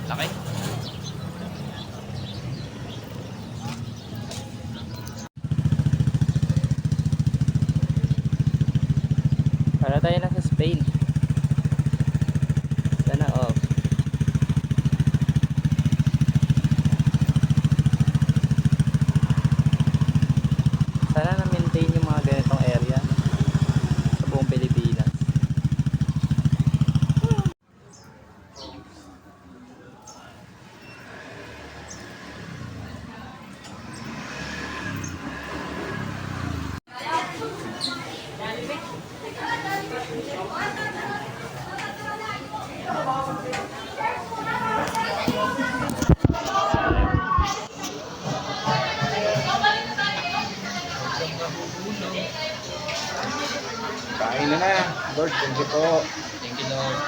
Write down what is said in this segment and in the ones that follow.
Laki. Para tayo na sa Spain. Sana all. Sana na-maintain yung mga ganitong area sa buong Pilipinas. Kain na na. Lord, thank you po. Thank you, Lord.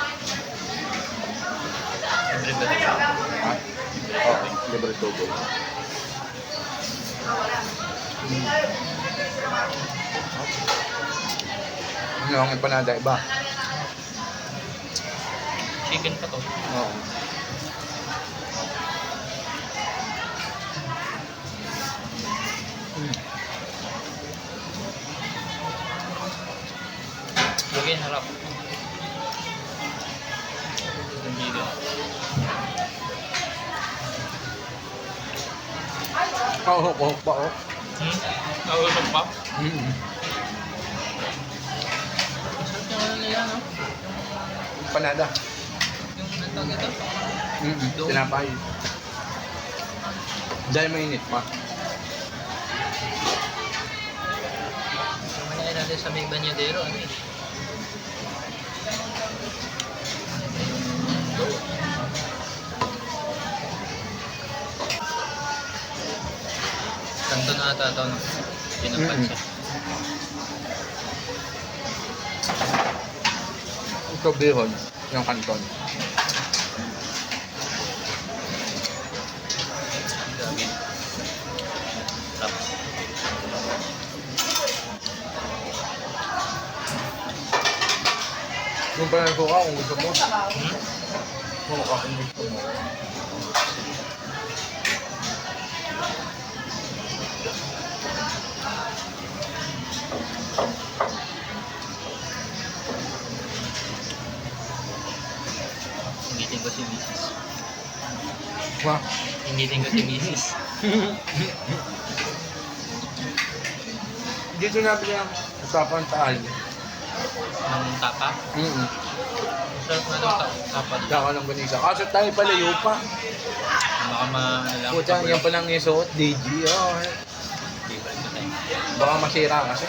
Libre ba ito? Ha? Oo, libre tubo. Ano ang empanada iba? Chicken pa to. Oo. Lagi ang harap. Yung video. Oo, pa oh. Nausap pa? Mm. Masarap yung ano nila, no? Empanada. Yung nantawag ito? Doon. Tinapay. Dahil mainit pa. Yung manyayin natin sa may banyadero, ano eh? Doon. Kanto na ata ito, no? Pinapansin. Ito bihon, yung kanton. Grabe. Tapos. Yung pala ko kung gusto mo. Hmm? Kung gusto mo. Ingitin ko si Mrs. Wah. Ingitin ko si Mrs. Dito nabi niya usapan taal. Ang tapa. Masarap na ng tapa. Daka ng ganisa. Kaso tayo palayo pa. Baka ma-alam. Puta, yan pa lang yung suot. DG. Oh. Di ba ito tayo? Baka masira kasi.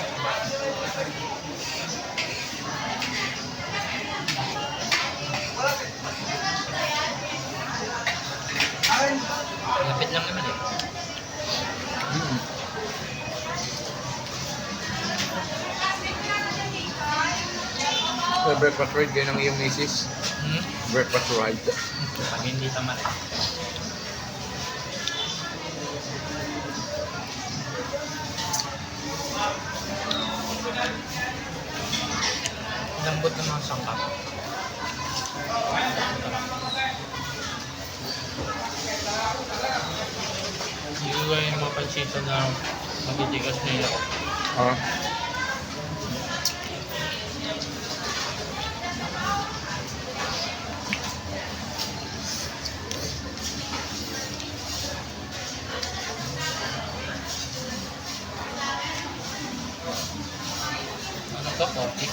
Lapit lang naman eh. Breakfast ride kayo ng iyong misis. Breakfast ride. Pag hindi tama rin. Lambot ng mga sangkap. Yung gaya ng mga pansito na matitigas nila. Ah. Ano to? Coffee?